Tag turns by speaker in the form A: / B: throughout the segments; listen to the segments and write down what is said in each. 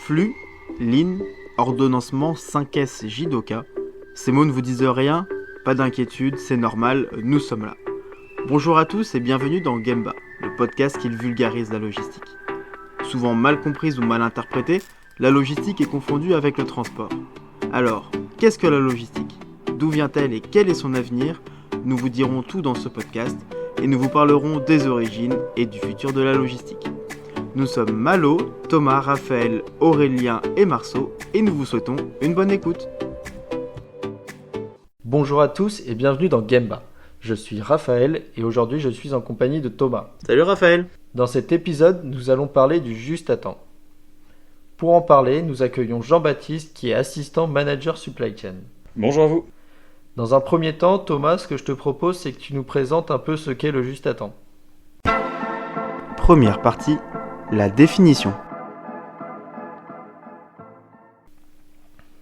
A: Flux, ligne, ordonnancement 5S JDOKA. Ces mots ne vous disent rien? Pas d'inquiétude, c'est normal, nous sommes là. Bonjour à tous et bienvenue dans Gemba, le podcast qui vulgarise la logistique. Souvent mal comprise ou mal interprétée, la logistique est confondue avec le transport. Alors, qu'est-ce que la logistique? D'où vient-elle et quel est son avenir? Nous vous dirons tout dans ce podcast et nous vous parlerons des origines et du futur de la logistique. Nous sommes Malo, Thomas, Raphaël, Aurélien et Marceau et nous vous souhaitons une bonne écoute.
B: Bonjour à tous et bienvenue dans Gemba. Je suis Raphaël et aujourd'hui je suis en compagnie de Thomas.
A: Salut Raphaël.
B: Dans cet épisode, nous allons parler du juste à temps. Pour en parler, nous accueillons Jean-Baptiste qui est assistant manager supply chain.
C: Bonjour à vous.
B: Dans un premier temps, Thomas, ce que je te propose, c'est que tu nous présentes un peu ce qu'est le juste à temps.
A: Première partie, la définition.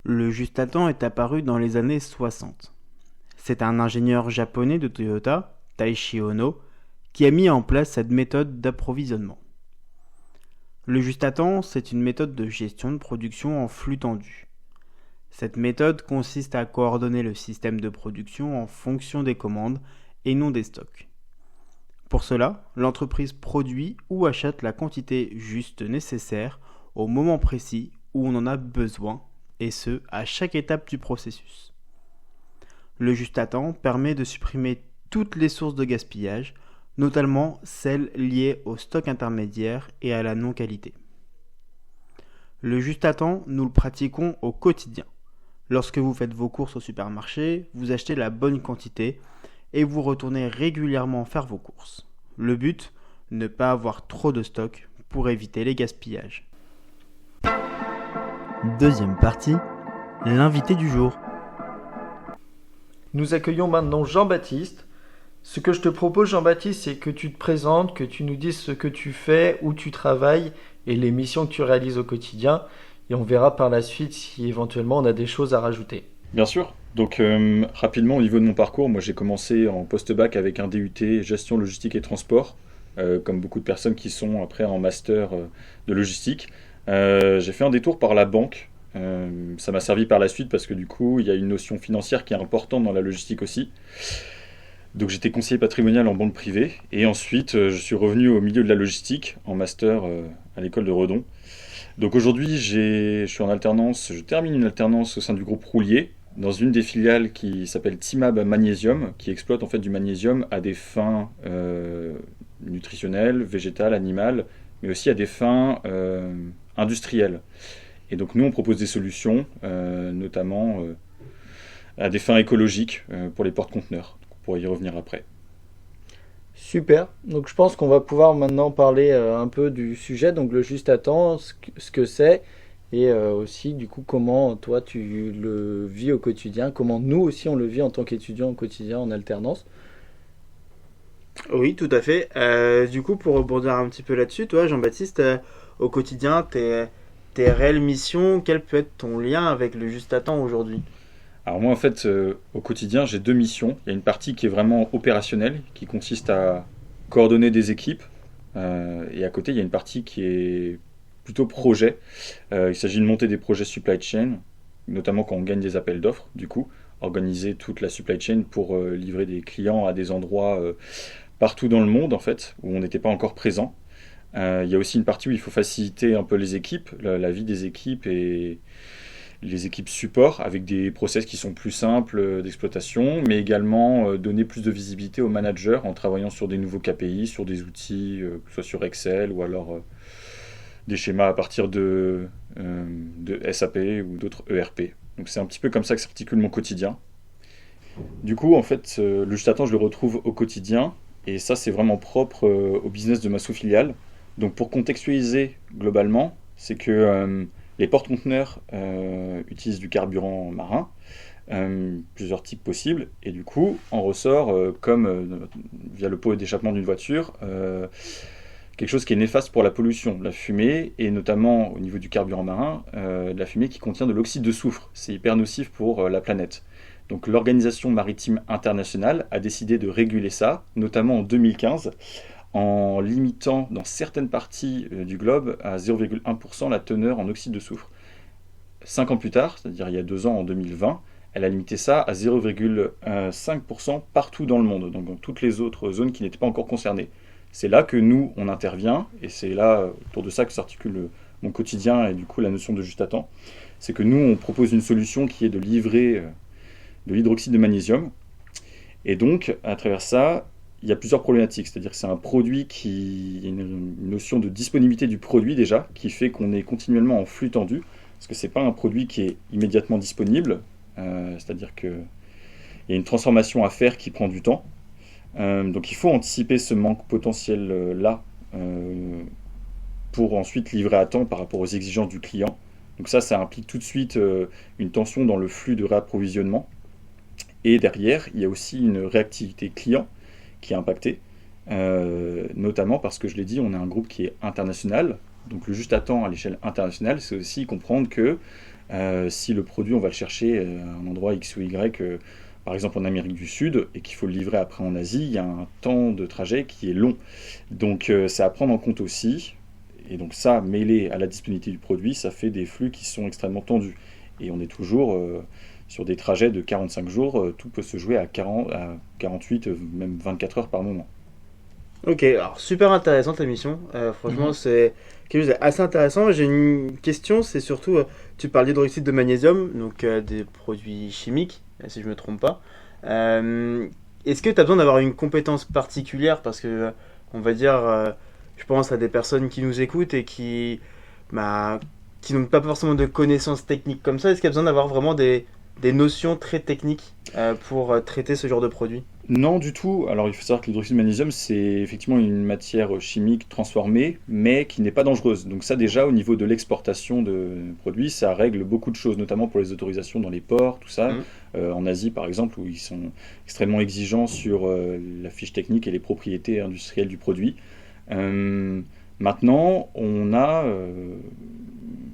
A: Le juste à temps est apparu dans les années 60. C'est un ingénieur japonais de Toyota, Taishi Ohno, qui a mis en place cette méthode d'approvisionnement. Le juste à temps, c'est une méthode de gestion de production en flux tendu. Cette méthode consiste à coordonner le système de production en fonction des commandes et non des stocks. Pour cela, l'entreprise produit ou achète la quantité juste nécessaire au moment précis où on en a besoin, et ce, à chaque étape du processus. Le juste à temps permet de supprimer toutes les sources de gaspillage, notamment celles liées au stock intermédiaire et à la non-qualité. Le juste à temps, nous le pratiquons au quotidien. Lorsque vous faites vos courses au supermarché, vous achetez la bonne quantité et vous retournez régulièrement faire vos courses. Le but, ne pas avoir trop de stock pour éviter les gaspillages. Deuxième partie, l'invité du jour.
B: Nous accueillons maintenant Jean-Baptiste. Ce que je te propose, Jean-Baptiste, c'est que tu te présentes, que tu nous dises ce que tu fais, où tu travailles et les missions que tu réalises au quotidien. Et on verra par la suite si éventuellement on a des choses à rajouter.
C: Bien sûr. Donc rapidement au niveau de mon parcours, moi j'ai commencé en post-bac avec un DUT gestion logistique et transport, comme beaucoup de personnes qui sont après en master de logistique. J'ai fait un détour par la banque. Ça m'a servi par la suite parce que du coup il y a une notion financière qui est importante dans la logistique aussi. Donc j'étais conseiller patrimonial en banque privée et ensuite je suis revenu au milieu de la logistique en master à l'école de Redon. Donc aujourd'hui je suis en alternance, je termine une alternance au sein du groupe Roulier dans une des filiales qui s'appelle Timab Magnésium, qui exploite en fait du magnésium à des fins nutritionnelles, végétales, animales, mais aussi à des fins industrielles. Et donc nous on propose des solutions, notamment à des fins écologiques pour les porte-conteneurs. On pourra y revenir après.
B: Super, donc je pense qu'on va pouvoir maintenant parler un peu du sujet, donc le juste à temps, ce que c'est, et aussi du coup comment toi tu le vis au quotidien, comment nous aussi on le vit en tant qu'étudiants au quotidien en alternance.
A: Oui, tout à fait. Du coup, pour rebondir un petit peu là-dessus, toi Jean-Baptiste, au quotidien, tes réelles missions, quel peut être ton lien avec le juste à temps aujourd'hui?
C: Alors moi en fait au quotidien j'ai deux missions. Il y a une partie qui est vraiment opérationnelle, qui consiste à coordonner des équipes, et à côté il y a une partie qui est plutôt projet. Il s'agit de monter des projets supply chain, notamment quand on gagne des appels d'offres, du coup organiser toute la supply chain pour livrer des clients à des endroits partout dans le monde en fait, où on n'était pas encore présent. Il y a aussi une partie où il faut faciliter un peu les équipes, la vie des équipes et les équipes support avec des process qui sont plus simples d'exploitation, mais également donner plus de visibilité aux managers en travaillant sur des nouveaux KPI, sur des outils, que ce soit sur Excel ou alors des schémas à partir de SAP ou d'autres ERP. Donc c'est un petit peu comme ça que s'articule mon quotidien. Du coup, en fait, le juste à temps, je le retrouve au quotidien, et ça, c'est vraiment propre au business de ma sous-filiale. Donc pour contextualiser globalement, c'est que les porte-conteneurs utilisent du carburant marin, plusieurs types possibles, et du coup, on ressort, comme via le pot d'échappement d'une voiture, quelque chose qui est néfaste pour la pollution, la fumée, et notamment au niveau du carburant marin, de la fumée qui contient de l'oxyde de soufre. C'est hyper nocif pour la planète. Donc l'Organisation maritime internationale a décidé de réguler ça, notamment en 2015, en limitant dans certaines parties du globe à 0,1% la teneur en oxyde de soufre. 5 ans plus tard, c'est-à-dire il y a 2 ans en 2020, elle a limité ça à 0,5% partout dans le monde, donc dans toutes les autres zones qui n'étaient pas encore concernées. C'est là que nous, on intervient, et c'est là, autour de ça que s'articule mon quotidien et du coup la notion de juste à temps. C'est que nous, on propose une solution qui est de livrer de l'hydroxyde de magnésium. Et donc, à travers ça, il y a plusieurs problématiques. C'est-à-dire que c'est un produit qui... Il y a une notion de disponibilité du produit déjà, qui fait qu'on est continuellement en flux tendu, parce que ce n'est pas un produit qui est immédiatement disponible. C'est-à-dire qu'il y a une transformation à faire qui prend du temps. Donc il faut anticiper ce manque potentiel-là pour ensuite livrer à temps par rapport aux exigences du client. Donc ça implique tout de suite une tension dans le flux de réapprovisionnement. Et derrière, il y a aussi une réactivité client qui est impactée, notamment parce que je l'ai dit, on est un groupe qui est international. Donc le juste à temps à l'échelle internationale, c'est aussi comprendre que si le produit, on va le chercher à un endroit X ou Y, par exemple en Amérique du Sud, et qu'il faut le livrer après en Asie, il y a un temps de trajet qui est long. Donc c'est à prendre en compte aussi. Et donc ça, mêlé à la disponibilité du produit, ça fait des flux qui sont extrêmement tendus. Et on est toujours sur des trajets de 45 jours, tout peut se jouer à 48, même 24 heures par moment.
A: Ok, alors super intéressante l'émission. Franchement, c'est quelque chose d'assez intéressant. J'ai une question, c'est surtout, tu parles d'hydroxyde de magnésium, donc des produits chimiques, si je ne me trompe pas. Est-ce que tu as besoin d'avoir une compétence particulière? Parce que, on va dire, je pense à des personnes qui nous écoutent et qui n'ont pas forcément de connaissances techniques comme ça. Est-ce qu'il y a besoin d'avoir vraiment des notions très techniques pour traiter ce genre de produit?
C: Non, du tout. Alors, il faut savoir que l'hydroxyde de magnésium, c'est effectivement une matière chimique transformée, mais qui n'est pas dangereuse. Donc ça, déjà, au niveau de l'exportation de produits, ça règle beaucoup de choses, notamment pour les autorisations dans les ports, tout ça. En Asie, par exemple, où ils sont extrêmement exigeants sur la fiche technique et les propriétés industrielles du produit. Maintenant,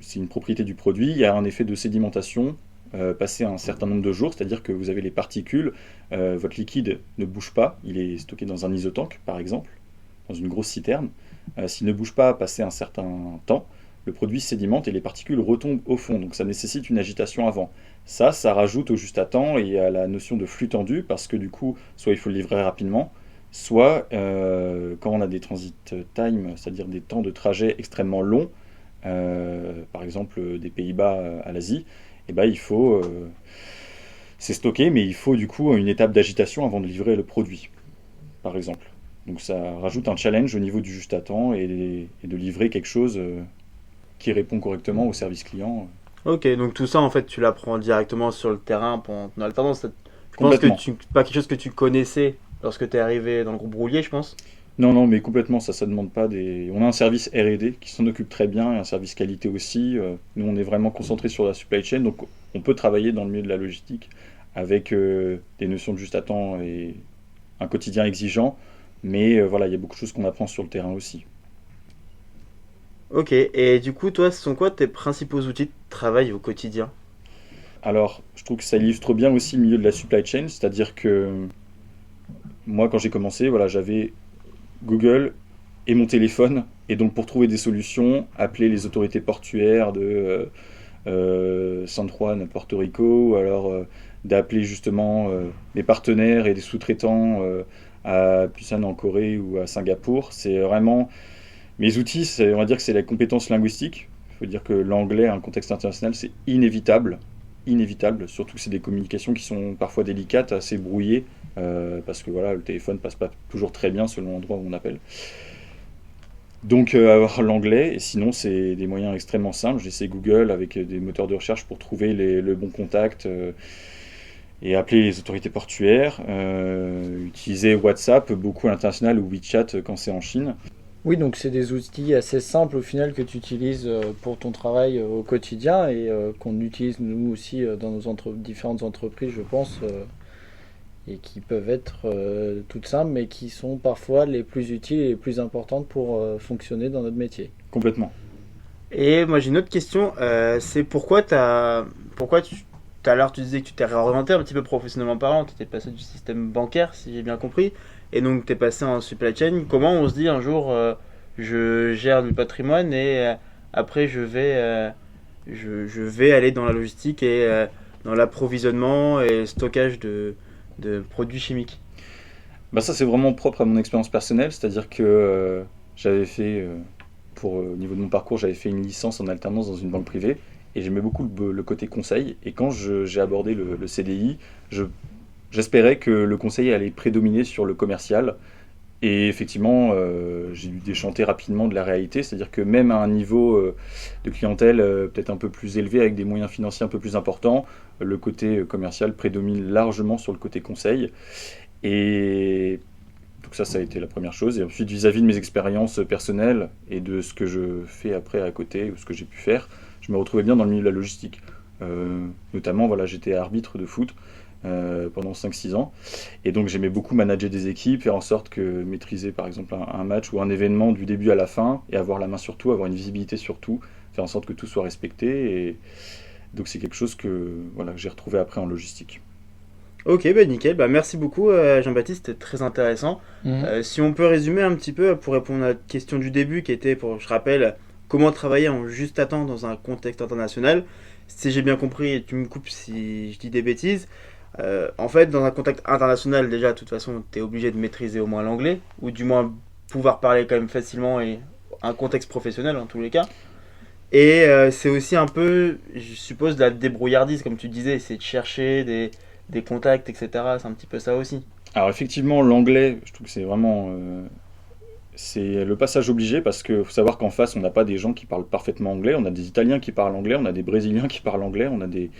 C: c'est une propriété du produit, il y a un effet de sédimentation passé un certain nombre de jours, c'est-à-dire que vous avez les particules, votre liquide ne bouge pas, il est stocké dans un isotank par exemple, dans une grosse citerne. S'il ne bouge pas passé un certain temps, le produit sédimente et les particules retombent au fond, donc ça nécessite une agitation avant. Ça rajoute au juste à temps et à la notion de flux tendu, parce que du coup, soit il faut le livrer rapidement, soit quand on a des transit time, c'est-à-dire des temps de trajet extrêmement longs, par exemple des Pays-Bas à l'Asie, et ben il faut, c'est stocké, mais il faut du coup une étape d'agitation avant de livrer le produit, par exemple. Donc ça rajoute un challenge au niveau du juste à temps et de livrer quelque chose qui répond correctement au service client.
A: Ok, donc tout ça en fait tu l'apprends directement sur le terrain pendant ton alternance. Je pense que pas quelque chose que tu connaissais lorsque tu es arrivé dans le groupe Roulier, je pense.
C: Non, mais complètement, ça demande pas des... On a un service R&D qui s'en occupe très bien, et un service qualité aussi. Nous, on est vraiment concentré sur la supply chain, donc on peut travailler dans le milieu de la logistique avec des notions de juste à temps et un quotidien exigeant, mais voilà, il y a beaucoup de choses qu'on apprend sur le terrain aussi.
A: Ok, et du coup, toi, ce sont quoi tes principaux outils de travail au quotidien?
C: Alors, je trouve que ça illustre bien aussi le milieu de la supply chain, c'est-à-dire que moi, quand j'ai commencé, voilà, j'avais Google et mon téléphone, et donc pour trouver des solutions, appeler les autorités portuaires de San Juan, Porto Rico, ou alors d'appeler justement les partenaires et des sous-traitants à Busan en Corée ou à Singapour. C'est vraiment mes outils, on va dire que c'est la compétence linguistique. Il faut dire que l'anglais, un contexte international, c'est inévitable, surtout que c'est des communications qui sont parfois délicates, assez brouillées, parce que voilà, le téléphone passe pas toujours très bien selon l'endroit où on appelle. Donc avoir l'anglais, et sinon c'est des moyens extrêmement simples. J'essaie Google avec des moteurs de recherche pour trouver le bon contact et appeler les autorités portuaires, utiliser WhatsApp beaucoup à l'international ou WeChat quand c'est en Chine.
B: Oui, donc c'est des outils assez simples au final que tu utilises pour ton travail au quotidien et qu'on utilise nous aussi dans nos différentes entreprises, je pense, et qui peuvent être toutes simples, mais qui sont parfois les plus utiles et les plus importantes pour fonctionner dans notre métier.
C: Complètement.
A: Et moi j'ai une autre question, c'est pourquoi tout à l'heure tu disais que tu t'es réorienté un petit peu professionnellement parlant, tu étais passé du système bancaire si j'ai bien compris, et donc tu es passé en supply chain. Comment on se dit un jour, je gère du patrimoine et après je vais aller dans la logistique et dans l'approvisionnement et stockage de produits chimiques?
C: Bah ça, c'est vraiment propre à mon expérience personnelle, c'est-à-dire que j'avais fait, au niveau de mon parcours, j'avais fait une licence en alternance dans une banque privée et j'aimais beaucoup le côté conseil. Et quand j'ai abordé le CDI, j'espérais que le conseil allait prédominer sur le commercial. Et effectivement, j'ai dû déchanter rapidement de la réalité, c'est-à-dire que même à un niveau de clientèle peut-être un peu plus élevé, avec des moyens financiers un peu plus importants, le côté commercial prédomine largement sur le côté conseil. Et donc ça a été la première chose. Et ensuite, vis-à-vis de mes expériences personnelles et de ce que je fais après à côté, ou ce que j'ai pu faire, je me retrouvais bien dans le milieu de la logistique. Notamment, voilà, j'étais arbitre de foot pendant 5-6 ans. Et donc j'aimais beaucoup manager des équipes, faire en sorte que maîtriser par exemple un match ou un événement du début à la fin, et avoir la main sur tout, avoir une visibilité sur tout, faire en sorte que tout soit respecté. Et donc c'est quelque chose que j'ai retrouvé après en logistique.
A: Ok, bah nickel. Bah merci beaucoup Jean-Baptiste, c'était très intéressant. Si on peut résumer un petit peu pour répondre à la question du début qui était, je rappelle, comment travailler en juste à temps dans un contexte international. Si j'ai bien compris, et tu me coupes si je dis des bêtises, en fait dans un contexte international déjà de toute façon tu es obligé de maîtriser au moins l'anglais, ou du moins pouvoir parler quand même facilement, et un contexte professionnel en tous les cas. Et c'est aussi un peu, je suppose, de la débrouillardise comme tu disais, c'est de chercher des contacts, etc. C'est un petit peu ça aussi.
C: Alors effectivement, l'anglais, je trouve que c'est vraiment c'est le passage obligé, parce qu'il faut savoir qu'en face, on n'a pas des gens qui parlent parfaitement anglais. On a des Italiens qui parlent anglais, on a des Brésiliens qui parlent anglais, on a des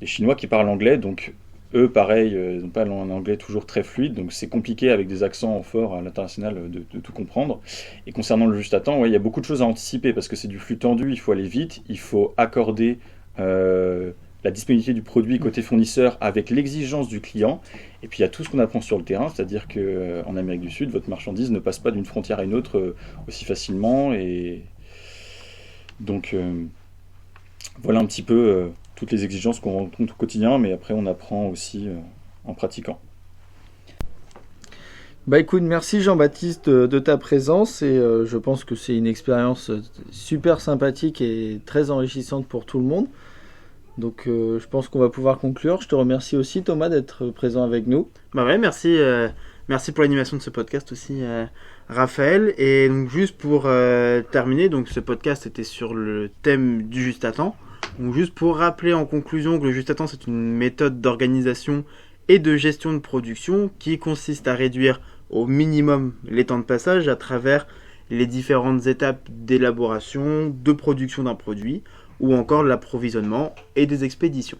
C: Chinois qui parlent anglais. Donc eux, pareil, ils n'ont pas un anglais toujours très fluide. Donc c'est compliqué avec des accents forts à l'international de tout comprendre. Et concernant le juste à temps, il y a beaucoup de choses à anticiper, parce que c'est du flux tendu, il faut aller vite, il faut accorder la disponibilité du produit côté fournisseur avec l'exigence du client. Et puis il y a tout ce qu'on apprend sur le terrain, c'est-à-dire qu'en Amérique du Sud, votre marchandise ne passe pas d'une frontière à une autre aussi facilement. Et donc voilà un petit peu toutes les exigences qu'on rencontre au quotidien, mais après on apprend aussi en pratiquant.
B: Bah écoute, merci Jean-Baptiste de ta présence, et je pense que c'est une expérience super sympathique et très enrichissante pour tout le monde. Donc je pense qu'on va pouvoir conclure. Je te remercie aussi Thomas d'être présent avec nous.
A: Bah ouais, merci pour l'animation de ce podcast aussi Raphaël. Et donc juste pour terminer, donc ce podcast était sur le thème du juste à temps. Donc juste pour rappeler en conclusion que le juste à temps, c'est une méthode d'organisation et de gestion de production qui consiste à réduire au minimum les temps de passage à travers les différentes étapes d'élaboration, de production d'un produit, ou encore de l'approvisionnement et des expéditions.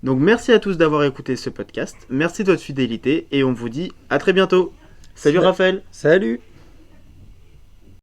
A: Donc merci à tous d'avoir écouté ce podcast, merci de votre fidélité, et on vous dit à très bientôt. Salut Raphaël.
B: Salut.